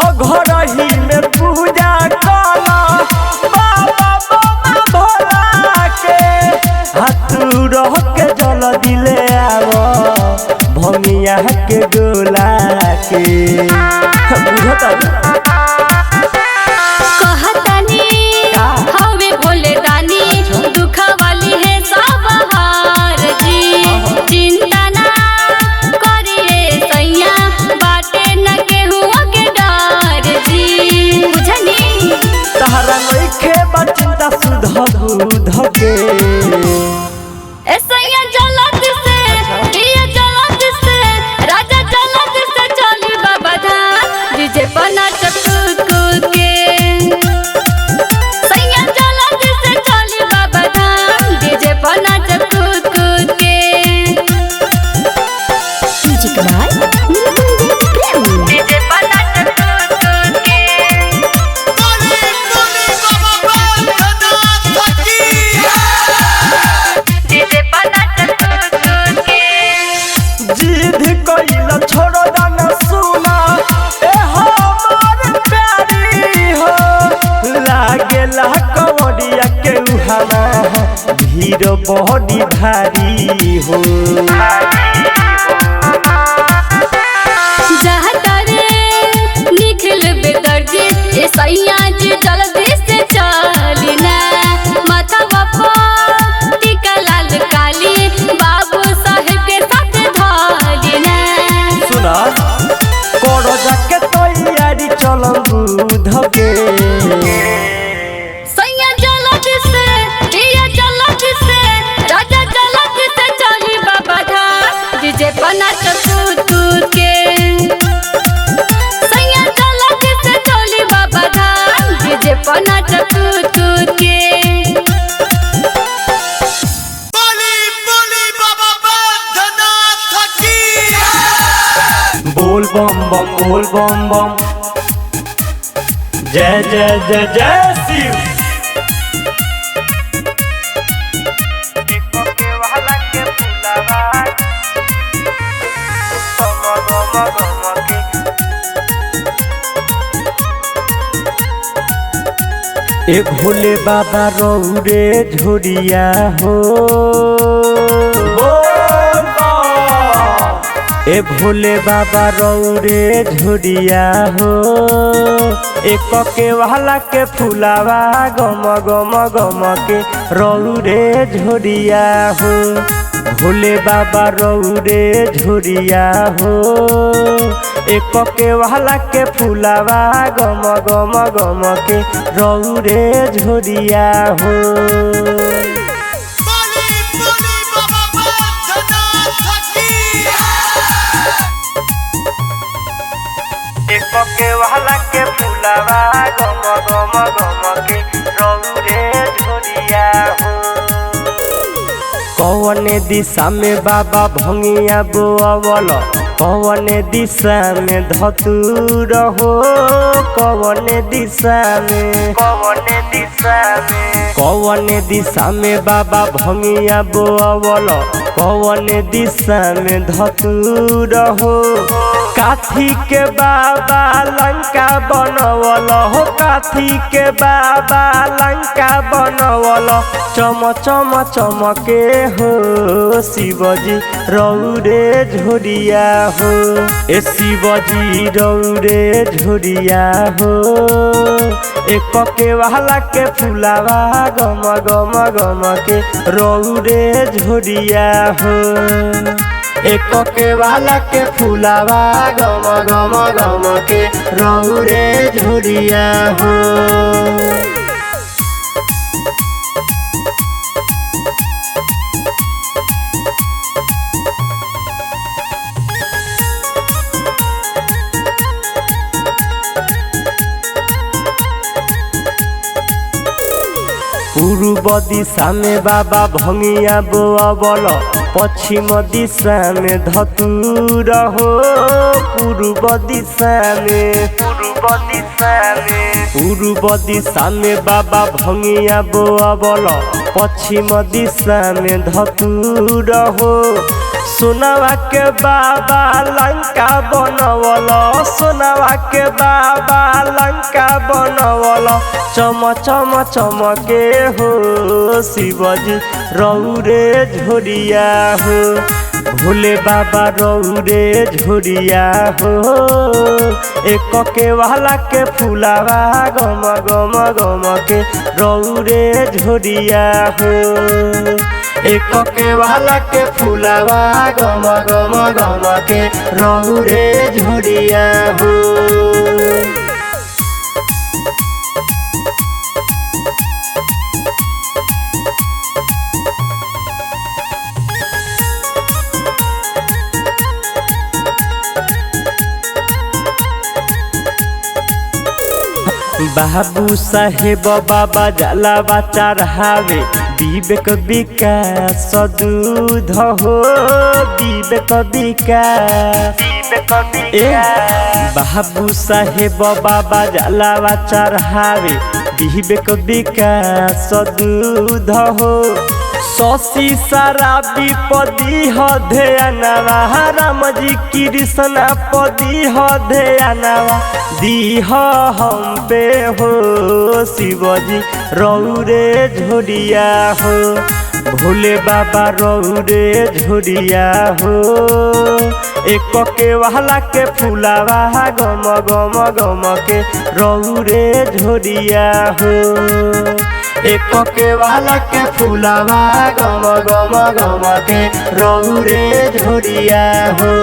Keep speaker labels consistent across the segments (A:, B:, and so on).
A: घर ही में पूजा कला बाबा बाबा भोला के हाथ रह के जल दिले आवो भंगिया के गोला के बुझता
B: कहतनी हवे भोले दानी दुख वाली है सब हार जी चिंता ना करिए सैया बाटे न केहू के डर जी बुझनी
A: तहरा नइखे बचिंता सुध बुध के
B: सैया जलत से ये जलत से राजा जलत से चली बाबा धाम डीजे पर नाच कूद कूद के सैया जलत से चली बाबा धाम डीजे पर नाच कूद कूद के डीजे पर नाच कूद कूद के डीजे पर नाच कूद कूद के
A: जिद कइल छोड़ दाना सुना ए हमार प्यारी हो लागेला कवड़िया के उहाना भीड़ बड़ी भारी हो
B: जहतरे निखिल बेदर्जी ए सैया जी जल्दी से चली ना माथा बापा टीका लाल काली बाबू साहेब के साथ धाली ना
A: सुना करो जाके तैयारी चलम दूध के
B: सैया जलत से ये जलत से राजा जलत से चली बाबा धाम डीजे पर नाच कूद कूद के सैया जलत से चली बाबा धाम डीजे पर नाच कूद कूद के
A: बोल बम बम बोल बम बम जय जय जय जय शिव ए भोले बाबा रौरे झोरिया हो ए भोले बाबा रौरे झोरिया हो एक के वाला के फुलावा गम गम गम के रौरे झोरिया हो भोले बाबा रौरे झोरिया हो एक के वाला के फुलावा गम गम गम के रौरे झोरिया हो के वाला के फुलावा गम गम गम के रौरे झोरिया हो कौने दिशा में बाबा भंगिया बोअवल कौने दिशा में धतूर हो कौने दिशा में कौने दिशा में बाबा भंगिया बोअवल कौने दिशा में धतूर हो काथी के बाबा लंका बनवल हो काथी के बाबा लंका बनवल चम चम चमके हो शिवजी रौरे झोरिया हो ए शिवजी रौरे झोरिया हो एक के वाला के फुलावा गम गम गम के रौरे झोरिया हो एक के वाला के फुलावा गम गम गम के रौरे झोरिया हो पूर्व दिशा में बाबा भंगिया बोअवल पश्चिम दिशा में धतूर हो पूर्व दिशा में बाबा भंगिया बोअवल पश्चिम दिशा में धतूर हो सोनावा के बाबा लंका बनवल, सोनावा के बाबा लंका बनवल, चम चम चमके हो शिवजी रौरे झोरिया हो, भोले बाबा रौरे झोरिया हो, एक के वाला के फुलावा गम गम गम के रौरे झोरिया हो, एक के वाला के फुलावा गम गम गम के रौरे झोरिया हो। बाबू साहेब बाबा जलावा चढ़ावे, विवेक विकास दूध हो, विवेक विकास बाबू साहेब बाबा जलावा चढ़ावे, विवेक विकास दूध हो, शशि शराबी पदी हो ध्यानवा, राम जी कृष्ण पदी हो ध्यानवा, दीह हम पे हो शिवजी रौरे झोरिया हो, भोले बाबा रौरे झोरिया हो, एक के वाला के फुलावा गम गम गम के रौरे झोरिया हो, एक के वाला के फुलावा गम गम गम के रौरे झोरिया हो।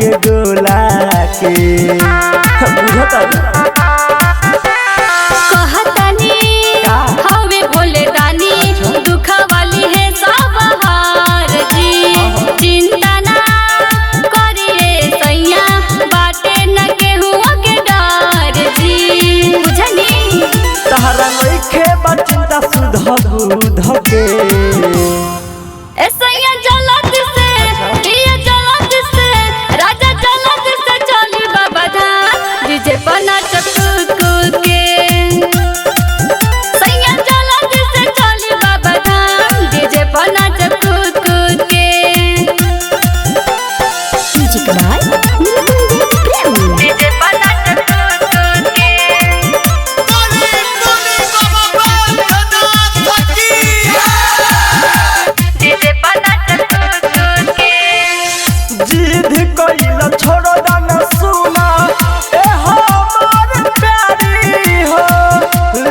A: के गोला के
B: कहतनी हवे भोले दानी, दुख वाली है सब हार जी, चिंता ना करिए सैया, बाटे न केहू के डर जी, बुझनी
A: तहरा नइखे बा चिंता सुध बुध के
B: सैया जलत से पिया जलत से, राजा जलत से चली बाबा धाम, डीजे बना चकूक के सैया जलत से चली बाबा धाम, डीजे बना चकूक के डीजे कमाल डीजे बना चकूक के बोले बोले बाबा भोलेनाथ की डीजे बना चकूक के
A: जिद कइला छोड़ो दाना सुना ए हमार प्यारी हो,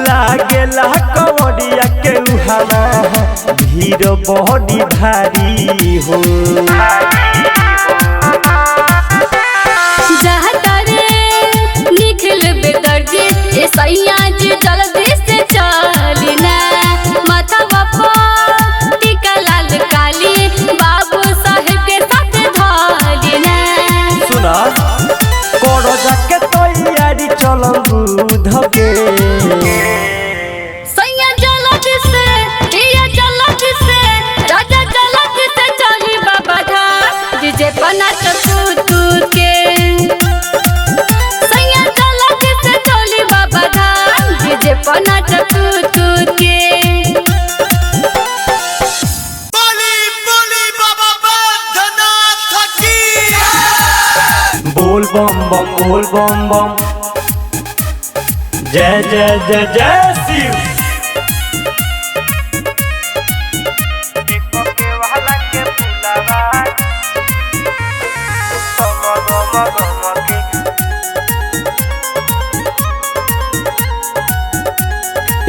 A: लागेला कवड़िया के उहाना भीड़ बड़ी भारी हो,
B: जहतरे निखिल बेदर्दी ए सैया जी जल्दी से चली ना, माथा बापा टीका लाल काली
A: बोल बम बम। जय जय जय जय शिव।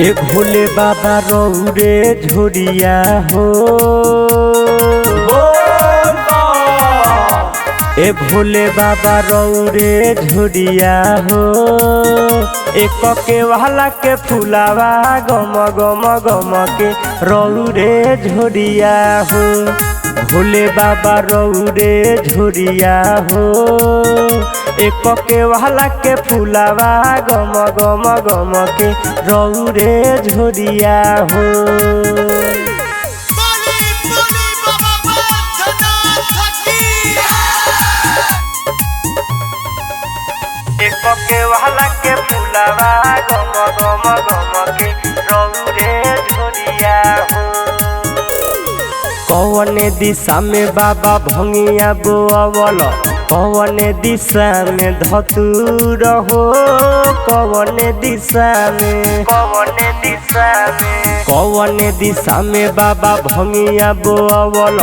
A: ए भोले बाबा रौरे झोरिया हो, ए भोले बाबा रौरे झोरिया हो, एक के वाला के फुलावा गम गम गम के रौरे झोरिया हो। भोले बाबा रौरे झोरिया हो, एक के वाला के फुलावा गम गम गम के रौरे झोरिया हो। एक के वाला के फुलावा गम गम गम के रौरे झोरिया हो। कौने दिशा में बाबा भंगिया बोअवल, कौने दिशा में धतूर हो, कौने दिशा में, कौने दिशा में, कौने दिशा में बाबा भंगिया बोअवल,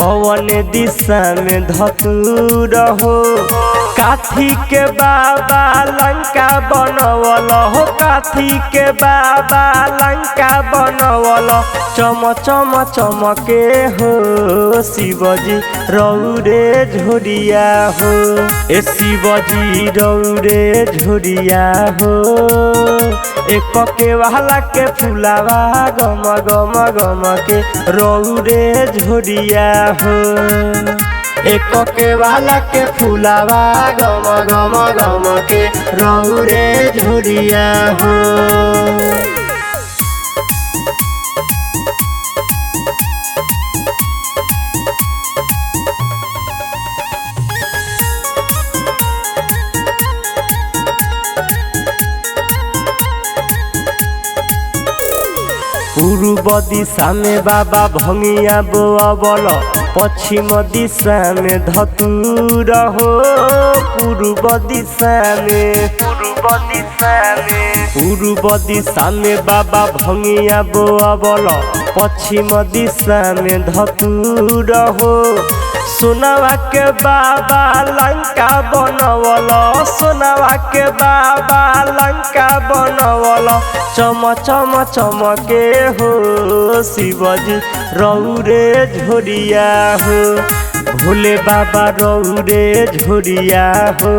A: कौने दिशा में धतूर हो। काथी के बाबा लंका बनवल हो, काथी के बाबा लंका बनवल, चम चम चमके हो शिवजी रौरे झोरिया हो। ए शिवजी रौरे झोरिया हो, एक के वाला के फुलावा गम गम गम के रौरे झोरिया हो। एक के वाला के फुलावा गम गम गम के रौरे झोरिया हो। पूर्व दिशा में बाबा भंगिया बोअवल, पश्चिम दिशा में धतूर हो। पूर्व दिशा में, पूर्व दिशा में, पूर्व दिशा में बाबा भंगिया बोअवल, पश्चिम दिशा में धतूर हो। सोनावा के बाबा लंका बनवल, सोनावा के बाबा लंका बनवल, चम चम चमके हो शिवजी रौरे झोरिया हो। भोले बाबा रौरे झोरिया हो,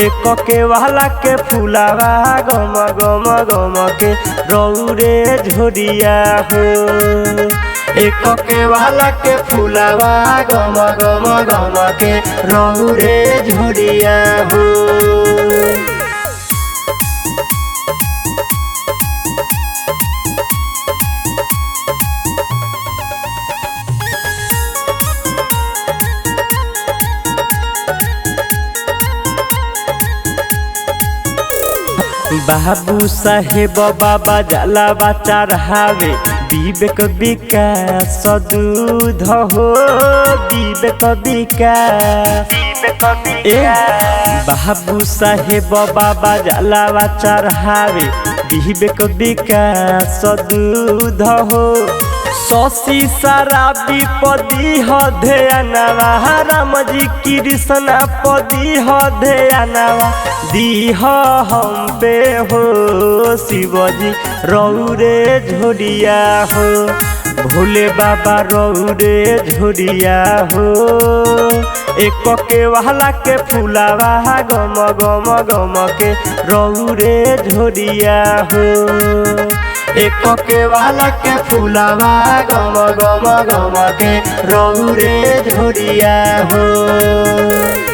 A: एक के वाला के फुलावा गम गम गम के रौरे झोरिया हो। एक के वाला के फुलावा गम गम गम के रौरे झोरिया हो। बाबू साहेब बाबा जलावा चढ़ावे, विवेक विकास दूध हो, विवेक विकास, बाबू साहेब बाबा जलावा चढ़ावे, विवेक विकास दूध हो। शशि शराबी पदी हो ध्यानवा, राम जी कृष्ण पदी हो ध्यानवा, दीह हम पे हो शिवजी रौरे झोरिया हो। भोले बाबा रौरे झोरिया हो, एक के वाला के फुलावा गम गम गम के रौरे झोरिया हो। एक के वाला के फुलावा गम गम गम के रौरे झोरिया हो।